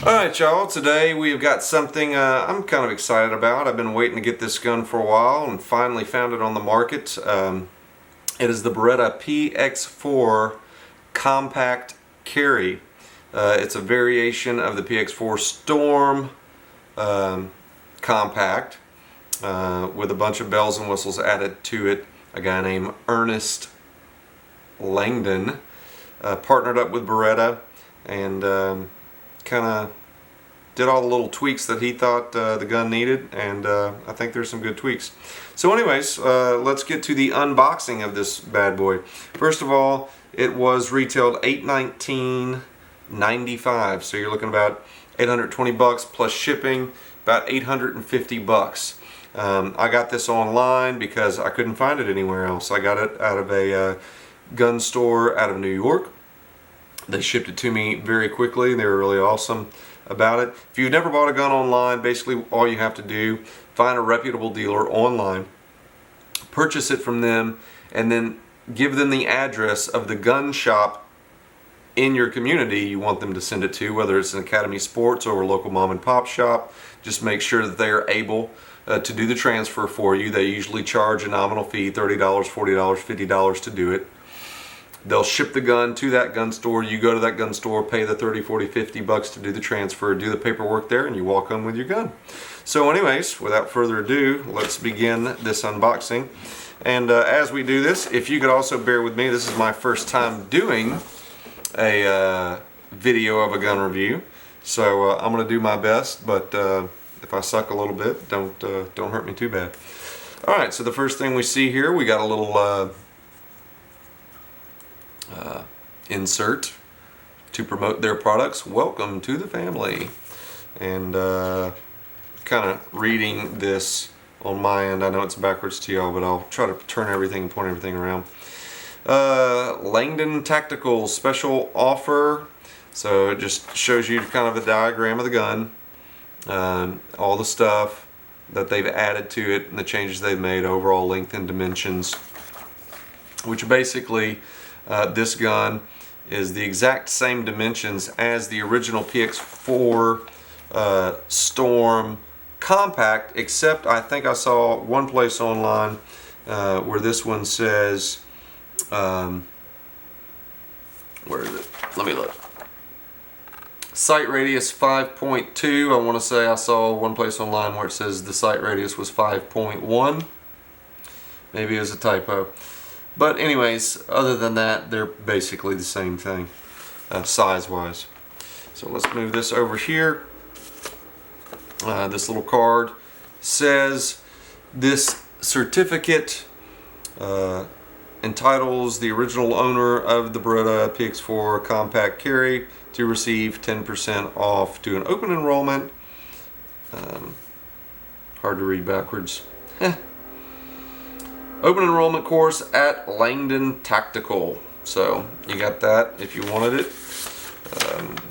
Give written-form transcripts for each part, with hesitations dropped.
Alright y'all, today we've got something I'm kind of excited about. I've been waiting to get this gun for a while and finally found it on the market. It is the Beretta PX4 compact carry. It's a variation of the PX4 Storm compact with a bunch of bells and whistles added to it. A guy named Ernest Langdon partnered up with Beretta and kind of did all the little tweaks that he thought the gun needed, and I think there's some good tweaks. So anyways, let's get to the unboxing of this bad boy. First of all, it was retailed $819.95, so you're looking about 820 bucks plus shipping, about 850 bucks. I got this online because I couldn't find it anywhere else. I got it out of a gun store out of New York. They shipped it to me very quickly. They were really awesome about it. If you've never bought a gun online, basically all you have to do, find a reputable dealer online, purchase it from them, and then give them the address of the gun shop in your community you want them to send it to, whether it's an Academy Sports or a local mom and pop shop. Just make sure that they are able to do the transfer for you. They usually charge a nominal fee, $30, $40, $50 to do it. They'll ship the gun to that gun store. You go to that gun store, pay the 30, 40, 50 bucks to do the transfer, do the paperwork there, and you walk home with your gun. So anyways, without further ado, let's begin this unboxing. And as we do this, if you could also bear with me, this is my first time doing a video of a gun review. So I'm going to do my best, but if I suck a little bit, don't hurt me too bad. Alright, so the first thing we see here, we got a little insert to promote their products. Welcome to the family. And kind of reading this on my end, I know it's backwards to y'all, but I'll try to turn everything and point everything around. Langdon Tactical special offer. So it just shows you kind of a diagram of the gun, all the stuff that they've added to it and the changes they've made, overall length and dimensions, which basically this gun is the exact same dimensions as the original PX4 Storm compact, except I think I saw one place online where this one says, where is it? Let me look. Sight radius 5.2. I want to say I saw one place online where it says the sight radius was 5.1. Maybe it was a typo. But anyways, other than that, they're basically the same thing, size-wise. So let's move this over here. This little card says this certificate entitles the original owner of the Beretta PX4 compact carry to receive 10% off to an open enrollment. Hard to read backwards. Open enrollment course at Langdon Tactical. So you got that if you wanted it.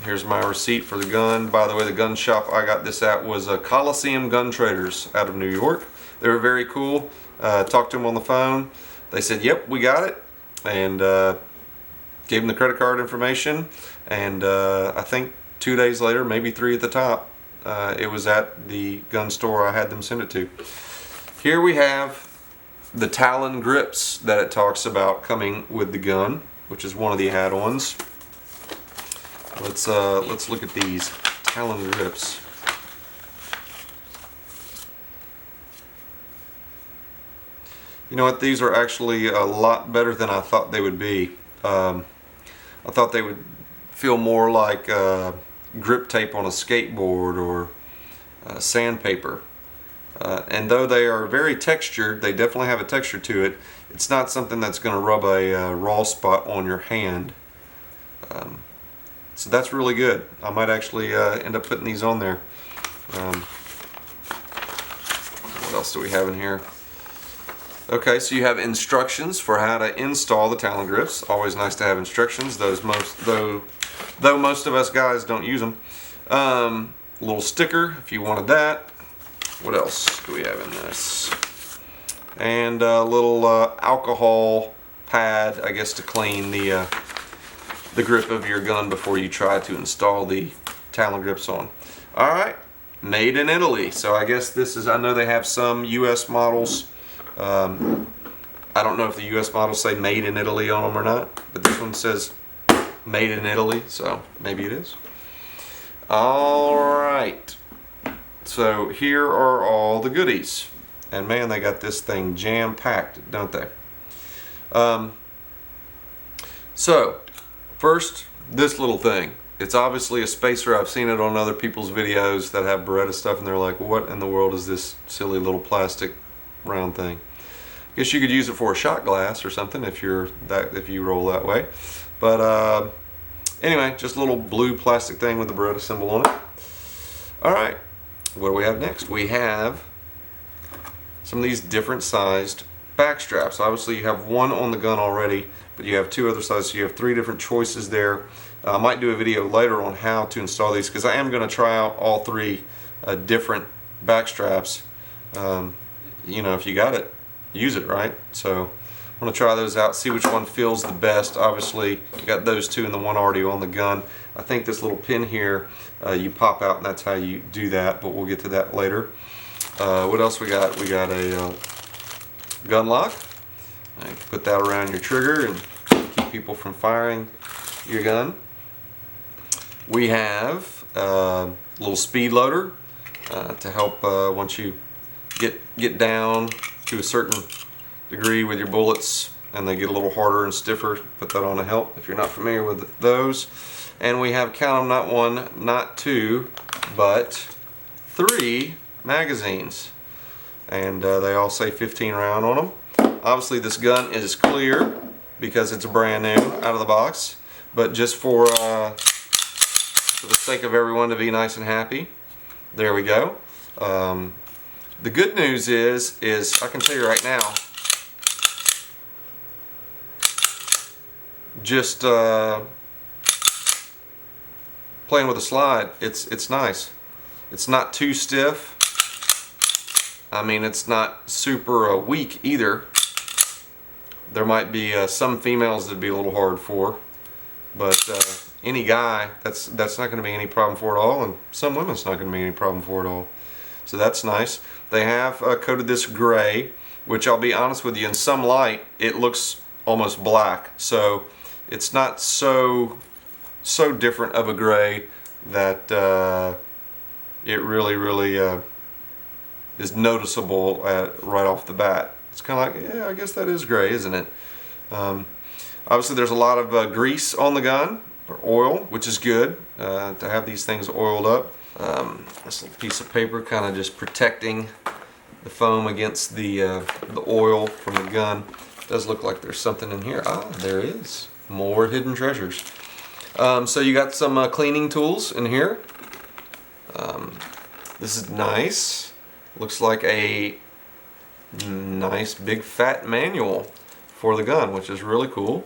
Here's my receipt for the gun. By the way, the gun shop I got this at was Coliseum Gun Traders out of New York. They were very cool. Talked to them on the phone. They said, yep, we got it. And gave them the credit card information. And I think 2 days later, maybe 3 at the top, it was at the gun store I had them send it to. Here we have the Talon grips that it talks about coming with the gun, which is one of the add-ons. Let's look at these Talon grips. You know what? These are actually a lot better than I thought they would be. I thought they would feel more like grip tape on a skateboard or sandpaper. And though they are very textured, they definitely have a texture to it. It's not something that's going to rub a raw spot on your hand. So that's really good. I might actually end up putting these on there. What else do we have in here? Okay, so you have instructions for how to install the Talon grips. Always nice to have instructions. Though most of us guys don't use them. Little sticker if you wanted that. What else do we have in this? And a little alcohol pad, I guess, to clean the grip of your gun before you try to install the Talon grips on. Alright, made in Italy. So I guess this is, I know they have some US models. I don't know if the US models say made in Italy on them or not, but this one says made in Italy, so maybe it is. Alright, so here are all the goodies. And man, they got this thing jam-packed, don't they? So, first, this little thing. It's obviously a spacer. I've seen it on other people's videos that have Beretta stuff, and they're like, what in the world is this silly little plastic round thing? I guess you could use it for a shot glass or something if you roll that way. But anyway, just a little blue plastic thing with the Beretta symbol on it. Alright, what do we have next? We have some of these different sized back straps. Obviously you have one on the gun already, but you have two other sizes, so you have three different choices there. I might do a video later on how to install these, because I am going to try out all three different back straps. You know, if you got it, use it, right? So I'm going to try those out, see which one feels the best. Obviously you got those two and the one already on the gun. I think this little pin here you pop out, and that's how you do that, but we'll get to that later. What else we got? We got a gun lock. Put that around your trigger and keep people from firing your gun. We have a little speed loader to help once you get down to a certain degree with your bullets and they get a little harder and stiffer. Put that on to help if you're not familiar with those. And we have, count them, not one, not two, but 3 magazines, and they all say 15 round on them. Obviously this gun is clear because it's brand new out of the box, but just for the sake of everyone to be nice and happy, there we go. The good news is I can tell you right now, just playing with a slide, it's nice. It's not too stiff. I mean, it's not super weak either. There might be some females that'd be a little hard for, but any guy, that's not going to be any problem for at all, and some women it's not going to be any problem for at all. So that's nice. They have coated this gray, which I'll be honest with you, in some light it looks almost black. So it's not so different of a gray that it really is noticeable right off the bat. It's kind of like, yeah, I guess that is gray, isn't it? Obviously there's a lot of grease on the gun, or oil, which is good to have these things oiled up. This little piece of paper kind of just protecting the foam against the oil from the gun. It does look like there's something in here. Ah, there is. More hidden treasures. So you got some cleaning tools in here. This is nice. Looks like a nice big fat manual for the gun, which is really cool.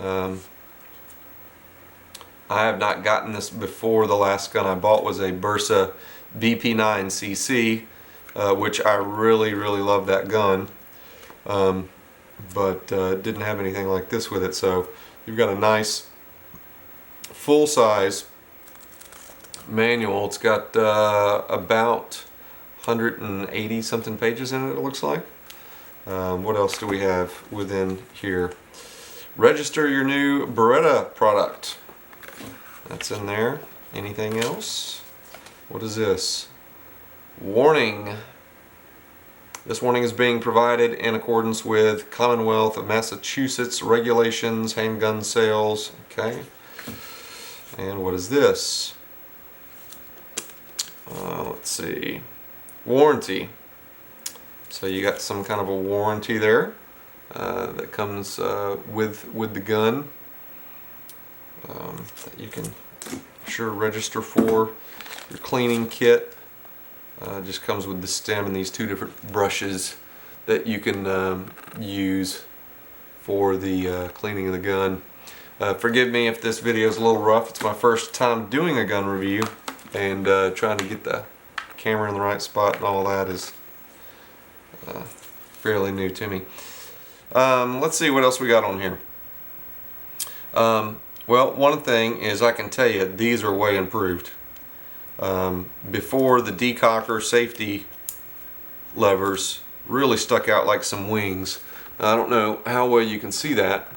I have not gotten this before. The last gun I bought was a Beretta BP9cc, which I really love that gun, but didn't have anything like this with it. So you've got a nice full-size manual. It's got about 180 something pages in it, it looks like. What else do we have within here? Register your new Beretta product. That's in there. Anything else? What is this? Warning. This warning is being provided in accordance with Commonwealth of Massachusetts regulations, handgun sales. Okay. And what is this? Let's see. Warranty. So you got some kind of a warranty there that comes with the gun that you can sure register for. Your cleaning kit just comes with the stem and these two different brushes that you can use for the cleaning of the gun. Forgive me if this video is a little rough. It's my first time doing a gun review, and trying to get the camera in the right spot and all that is fairly new to me. Let's see what else we got on here. Well, one thing is I can tell you these are way improved. before the decocker safety levers really stuck out like some wings. I don't know how well you can see that.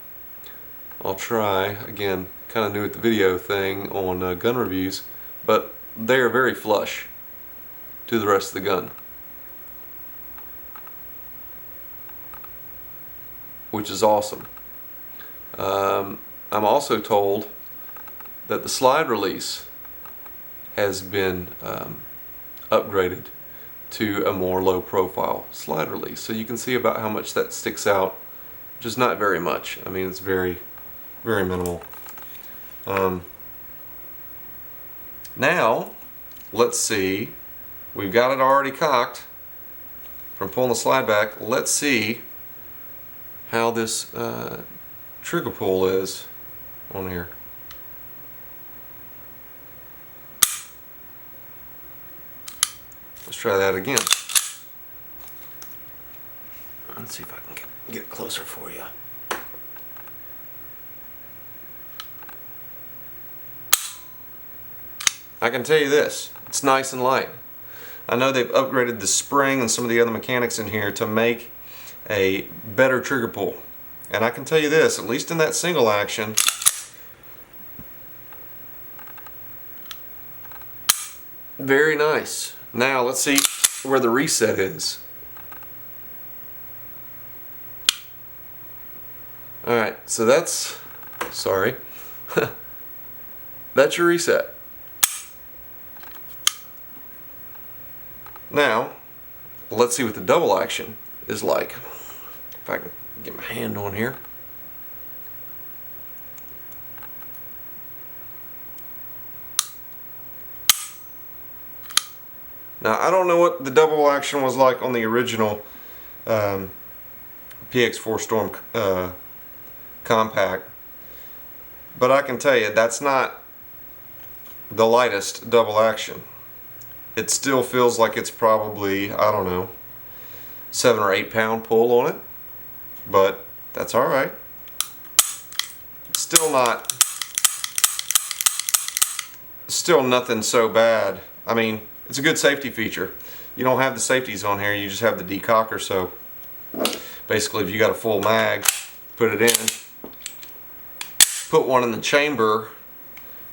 I'll try again, kind of new at the video thing on gun reviews, but they are very flush to the rest of the gun, which is awesome. I'm also told that the slide release has been upgraded to a more low profile slide release, so you can see about how much that sticks out, which is not very much. I mean, it's very minimal. Now let's see, we've got it already cocked from pulling the slide back. Let's see how this trigger pull is on here. Let's try that again. Let's see if I can get it closer for you. I can tell you this, it's nice and light. I know they've upgraded the spring and some of the other mechanics in here to make a better trigger pull. And I can tell you this, at least in that single action, very nice. Now let's see where the reset is. Alright, so that's, sorry, that's your reset. Now, let's see what the double action is like. If I can get my hand on here. Now, I don't know what the double action was like on the original PX4 Storm compact, but I can tell you that's not the lightest double action. It still feels like it's probably, I don't know, 7 or 8 pound pull on it, but that's alright. Still nothing so bad. I mean, it's a good safety feature. You don't have the safeties on here, you just have the decocker, so basically if you got a full mag, put it in, put one in the chamber,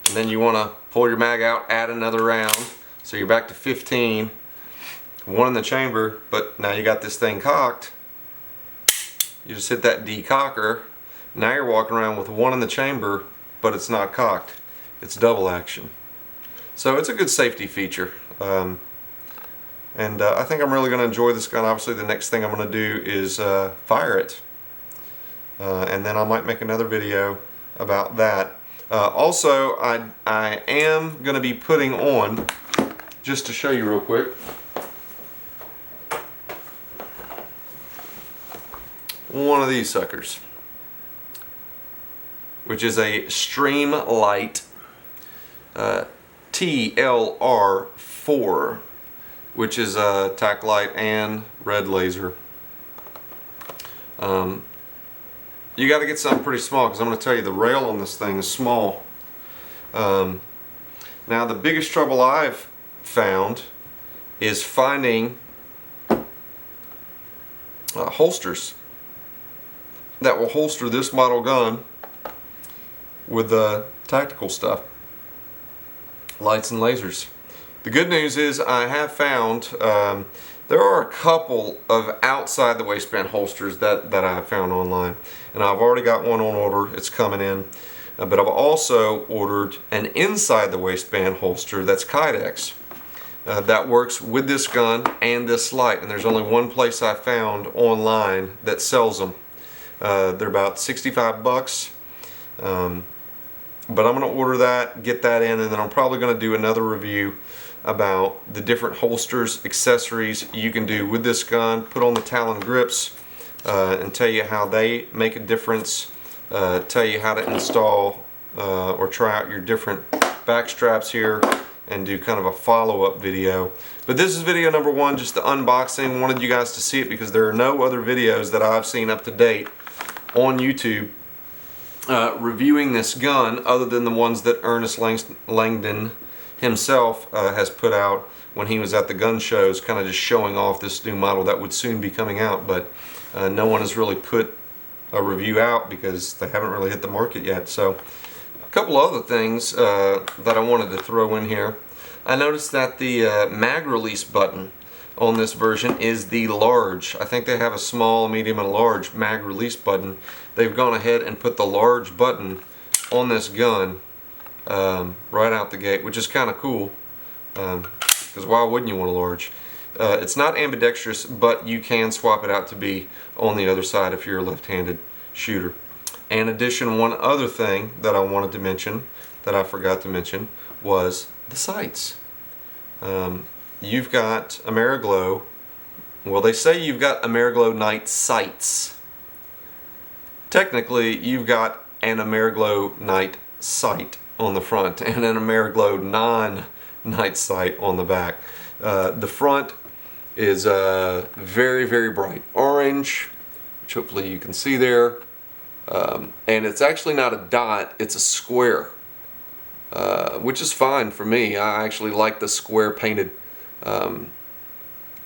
and then you want to pull your mag out, add another round, so you're back to 15, one in the chamber, but now you got this thing cocked. You just hit that decocker, now you're walking around with one in the chamber, but it's not cocked. It's double action. So it's a good safety feature. I think I'm really going to enjoy this gun. Obviously the next thing I'm going to do is fire it. And then I might make another video about that. Also, I am going to be putting on, just to show you real quick, one of these suckers, which is a Streamlight TLR4, which is a tack light and red laser. You got to get something pretty small, because I'm going to tell you the rail on this thing is small. Now the biggest trouble I've found is finding holsters that will holster this model gun with the tactical stuff, lights and lasers. The good news is I have found there are a couple of outside the waistband holsters that I have found online, and I've already got one on order. It's coming in, but I've also ordered an inside the waistband holster that's Kydex that works with this gun and this light, and there's only one place I found online that sells them. They're about 65 bucks. But I'm going to order that, get that in, and then I'm probably going to do another review about the different holsters, accessories you can do with this gun, put on the Talon grips, and tell you how they make a difference, tell you how to install or try out your different back straps here, and do kind of a follow-up video. But this is video number one, just the unboxing. Wanted you guys to see it because there are no other videos that I've seen up to date on YouTube reviewing this gun other than the ones that Ernest Langdon himself has put out when he was at the gun shows, kind of just showing off this new model that would soon be coming out, but no one has really put a review out because they haven't really hit the market yet. So a couple other things that I wanted to throw in here. I noticed that the mag release button on this version is the large. I think they have a small, medium, and large mag release button. They've gone ahead and put the large button on this gun right out the gate, which is kind of cool, because why wouldn't you want a large? It's not ambidextrous, but you can swap it out to be on the other side if you're a left-handed shooter. In addition, one other thing that I wanted to mention that I forgot to mention was the sights. You've got Ameriglow. Well, they say you've got Ameriglow night sights. Technically, you've got an Ameriglow night sight on the front and an Ameriglow non-night sight on the back. The front is very, very bright orange, which hopefully you can see there. And it's actually not a dot, it's a square, which is fine for me. I actually like the square painted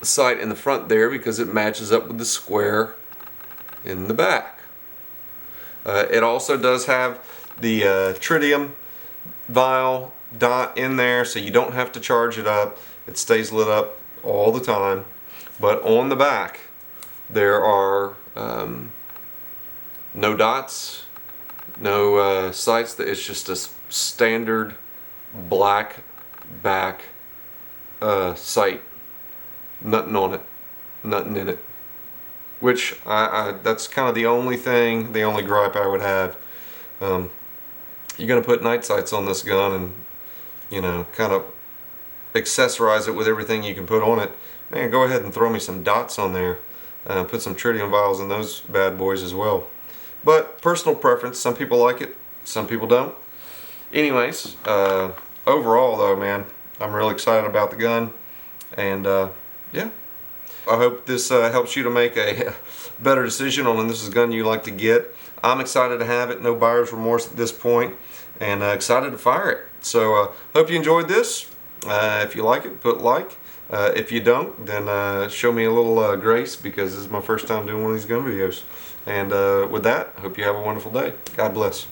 sight in the front there because it matches up with the square in the back. It also does have the tritium vial dot in there, so you don't have to charge it up. It stays lit up all the time. But on the back there are no dots, no sights. It's just a standard black back sight, nothing on it, nothing in it, which that's kind of the only thing, the only gripe I would have. You're gonna put night sights on this gun and, you know, kind of accessorize it with everything you can put on it. Man, go ahead and throw me some dots on there. Put some tritium vials in those bad boys as well. But personal preference, some people like it, some people don't. Anyways, overall though, man, I'm really excited about the gun, and yeah, I hope this helps you to make a better decision on when this is a gun you like to get. I'm excited to have it, no buyer's remorse at this point, and excited to fire it. So hope you enjoyed this. If you like it, put like. If you don't, then show me a little grace, because this is my first time doing one of these gun videos. And with that, I hope you have a wonderful day. God bless.